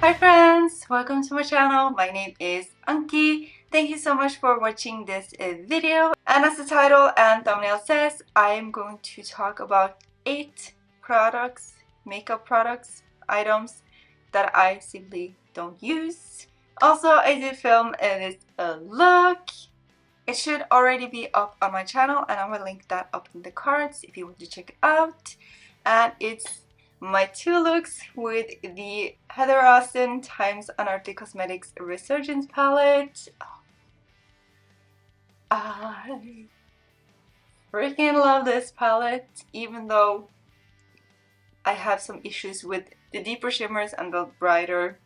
Hi friends! Welcome to my channel. My name is Annki. Thank you so much for watching this video. And as the title and thumbnail says, I am going to talk about 8 products, makeup products, items that I simply don't use. Also, I did film this look. It should already be up on my channel and I will link that up in the cards if you want to check it out. And it's my 2 looks with the Heather Austin times Anarty Cosmetics Resurgence palette. I freaking love this palette, even though I have some issues with the deeper shimmers and the brighter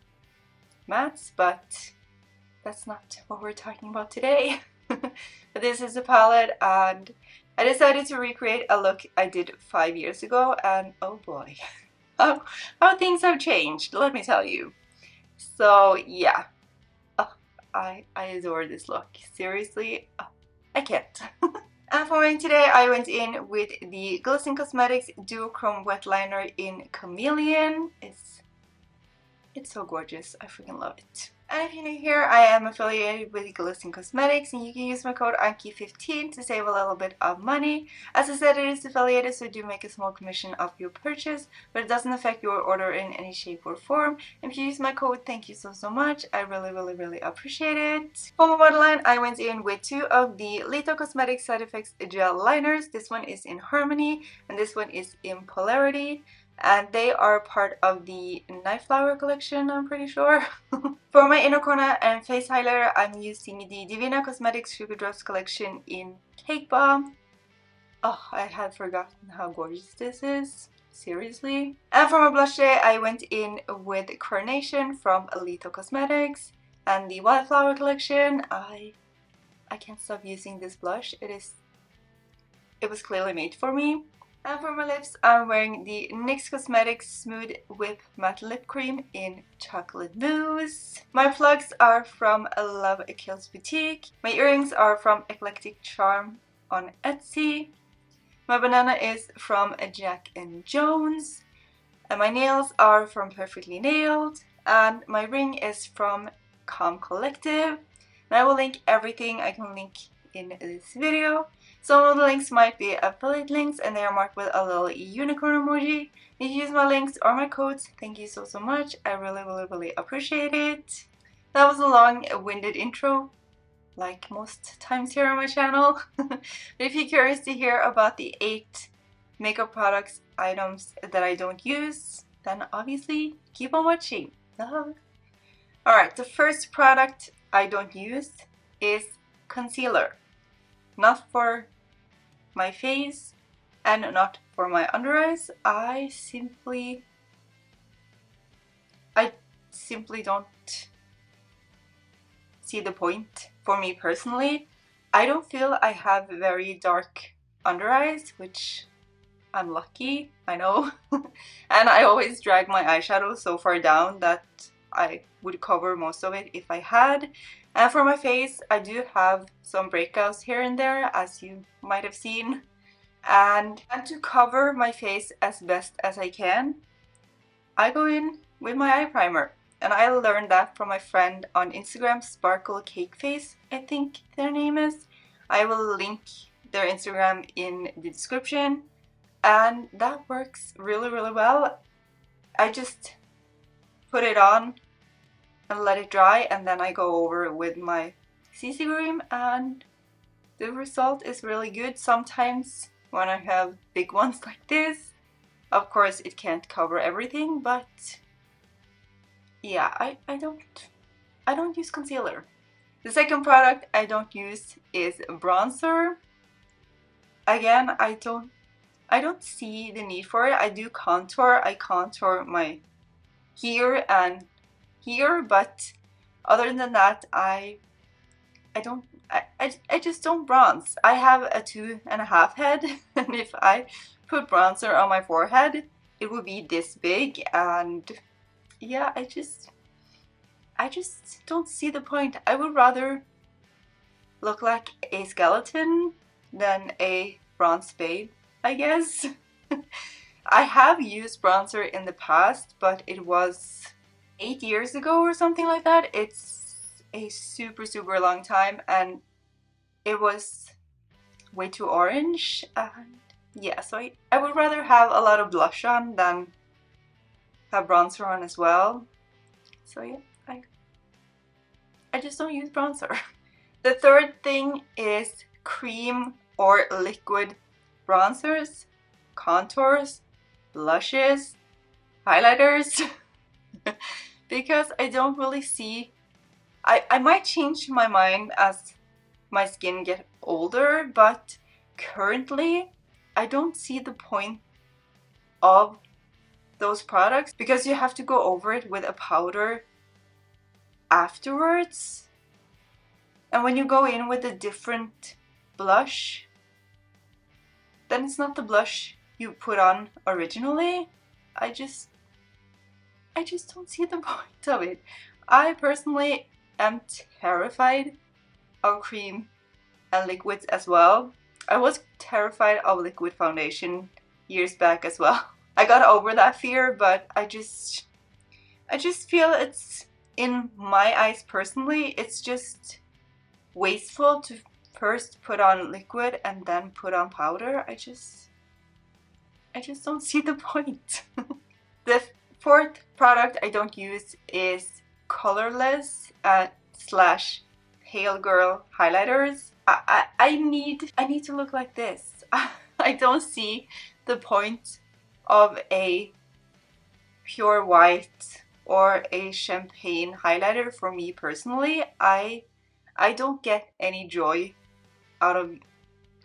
mattes, but that's not what we're talking about today. But this is a palette and I decided to recreate a look I did 5 years ago, and oh boy, how things have changed, let me tell you. So yeah, I adore this look. Seriously, I can't. And for me today, I went in with the Glossy Cosmetics Duochrome Wet Liner in Chameleon. It's so gorgeous. I freaking love it. And if you're new here, I am affiliated with Glossy Cosmetics and you can use my code Annki15 to save a little bit of money. As I said, it is affiliated, so do make a small commission off your purchase, but it doesn't affect your order in any shape or form. And if you use my code, thank you so much. I really appreciate it. For my waterline, I went in with 2 of the Lito Cosmetics Side Effects Gel Liners. This one is in Harmony and this one is in Polarity. And they are part of the Night Flower collection, I'm pretty sure. For my inner corner and face highlighter, I'm using the Divina Cosmetics Sugar Drops collection in Cake Bomb. Oh, I had forgotten how gorgeous this is. Seriously. And for my blush shade, I went in with Carnation from Lito Cosmetics and the Wildflower collection. I can't stop using this blush. It was clearly made for me. And for my lips, I'm wearing the NYX Cosmetics Smooth Whip Matte Lip Cream in Chocolate Mousse. My plugs are from Love Kills Boutique. My earrings are from Eclectic Charm on Etsy. My bandana is from Jack & Jones. And my nails are from Perfectly Nailed. And my ring is from Calm Collective. And I will link everything I can link in this video. Some of the links might be affiliate links and they are marked with a little unicorn emoji. If you use my links or my codes, thank you so much. I really appreciate it. That was a long-winded intro, like most times here on my channel. But if you're curious to hear about the 8 makeup products items that I don't use, then obviously keep on watching. Alright, the first product I don't use is concealer. Not for my face and not for my under eyes. I simply don't see the point. For me personally, I don't feel I have very dark under eyes, which I'm lucky, I know. And I always drag my eyeshadow so far down that I would cover most of it if I had. And for my face, I do have some breakouts here and there, as you might have seen. And to cover my face as best as I can, I go in with my eye primer. And I learned that from my friend on Instagram, Sparkle Cake Face, I think their name is. I will link their Instagram in the description. And that works really well. I just put it on and let it dry, and then I go over with my CC cream and the result is really good. Sometimes when I have big ones like this, of course it can't cover everything, but yeah, I don't use concealer. The second product I don't use is bronzer. Again, I don't see the need for it. I do contour. I contour my here and here, but other than that, I just don't bronze. I have a 2.5 head, and if I put bronzer on my forehead, it would be this big, and yeah, I just don't see the point. I would rather look like a skeleton than a bronze babe, I guess. I have used bronzer in the past, but it was 8 years ago or something like that. It's a super long time, and it was way too orange. And yeah, so I would rather have a lot of blush on than have bronzer on as well. So yeah, I just don't use bronzer. The third thing is cream or liquid bronzers, contours, blushes, highlighters. Because I don't really see, I might change my mind as my skin gets older, but currently I don't see the point of those products because you have to go over it with a powder afterwards. And when you go in with a different blush, then it's not the blush you put on originally. I just don't see the point of it. I personally am terrified of cream and liquids as well. I was terrified of liquid foundation years back as well. I got over that fear, but I just feel it's, in my eyes personally, it's just wasteful to first put on liquid and then put on powder. I just don't see the point. The fourth product I don't use is Colourless slash Pale Girl highlighters. I need to look like this. I don't see the point of a pure white or a champagne highlighter for me personally. I don't get any joy out of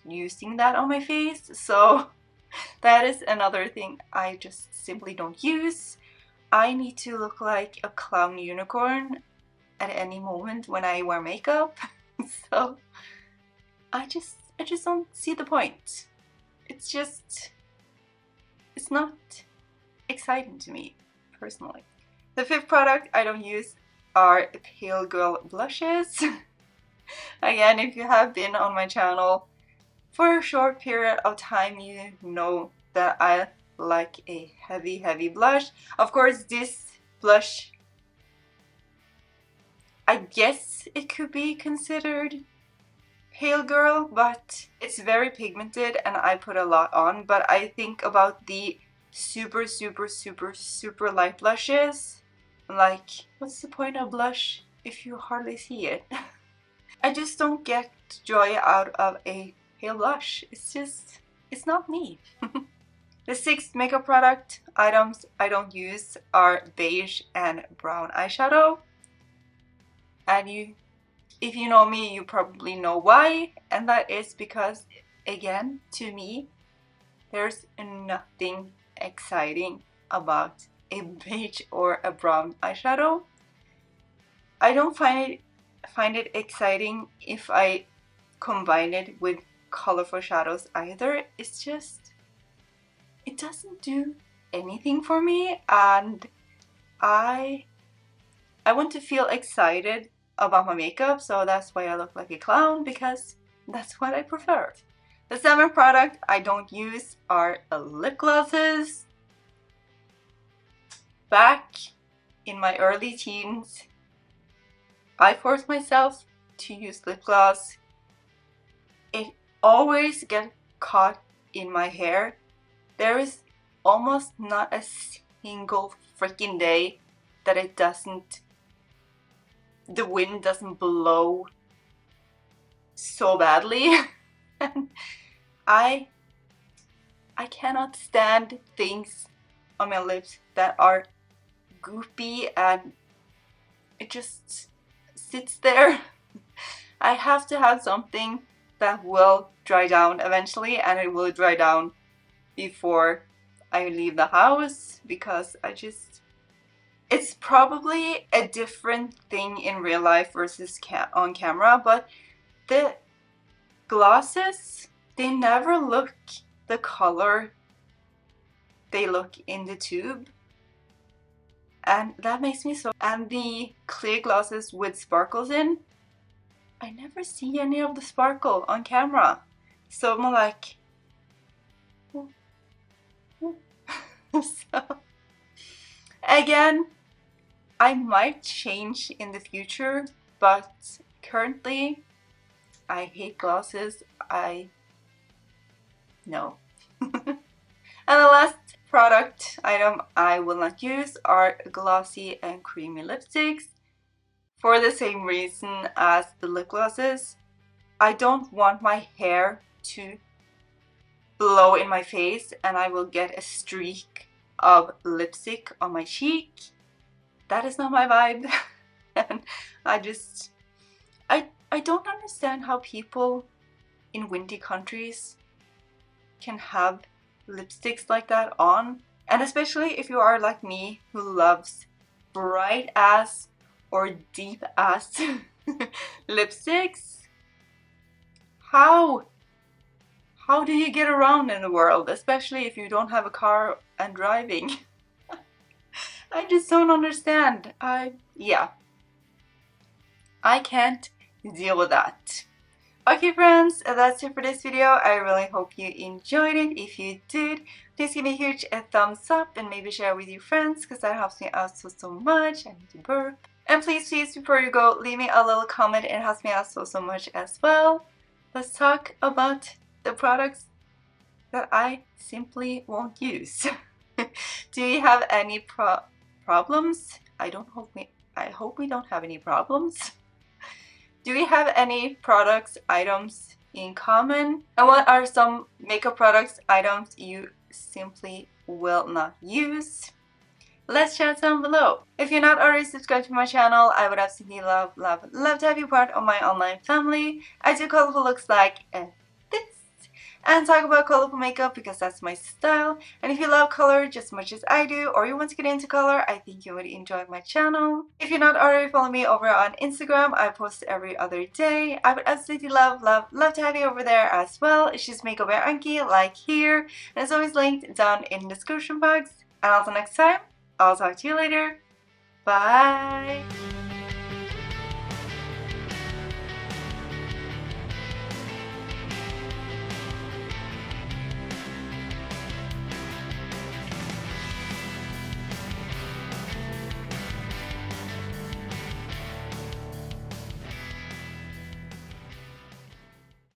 using that on my face, so that is another thing I just simply don't use. I need to look like a clown unicorn at any moment when I wear makeup. So I just don't see the point. It's not exciting to me personally. The fifth product I don't use are Pale Girl blushes. Again, if you have been on my channel for a short period of time, you know that I like a heavy blush. Of course, this blush, I guess it could be considered Pale Girl, but it's very pigmented and I put a lot on. But I think about the super light blushes, like, what's the point of blush if you hardly see it? I just don't get joy out of a pale blush. It's not me. The sixth makeup product items I don't use are beige and brown eyeshadow. And if you know me, you probably know why. And that is because, again, to me, there's nothing exciting about a beige or a brown eyeshadow. I don't find it exciting if I combine it with colorful shadows either. It's just, it doesn't do anything for me, and I want to feel excited about my makeup, so that's why I look like a clown, because that's what I prefer. The seventh product I don't use are lip glosses. Back in my early teens, I forced myself to use lip gloss. It always gets caught in my hair. There is almost not a single freaking day that it doesn't, the wind doesn't blow so badly. And I cannot stand things on my lips that are goopy and it just sits there. I have to have something that will dry down eventually, and it will dry down before I leave the house, because it's probably a different thing in real life versus on camera, but the glosses, they never look the color they look in the tube, and that makes me so. And the clear glosses with sparkles in, I never see any of the sparkle on camera, so I'm like, so again, I might change in the future, but currently I hate glosses. No. And the last product item I will not use are glossy and creamy lipsticks. For the same reason as the lip glosses, I don't want my hair to blow in my face and I will get a streak of lipstick on my cheek. That is not my vibe. And I don't understand how people in windy countries can have lipsticks like that on, and especially if you are like me who loves bright ass or deep ass lipsticks. How do you get around in the world, especially if you don't have a car and driving? I just don't understand. Yeah, I can't deal with that. Okay friends, that's it for this video. I really hope you enjoyed it. If you did, please give me a huge thumbs up and maybe share with your friends because that helps me out so much. I need to burp. And please before you go, leave me a little comment. It helps me out so much as well. Let's talk about the products that I simply won't use. Do you have any problems? I hope we don't have any problems. Do we have any products, items in common? And what are some makeup products, items you simply will not use? Let's chat down below. If you're not already subscribed to my channel, I would absolutely love to have you part of my online family. I do colorful looks like this and talk about colorful makeup because that's my style. And if you love color just as much as I do, or you want to get into color, I think you would enjoy my channel. If you're not already following me over on Instagram, I post every other day. I would absolutely love to have you over there as well. It's just makeup by Annki, like here, and it's always linked down in the description box. And until next time, I'll talk to you later. Bye!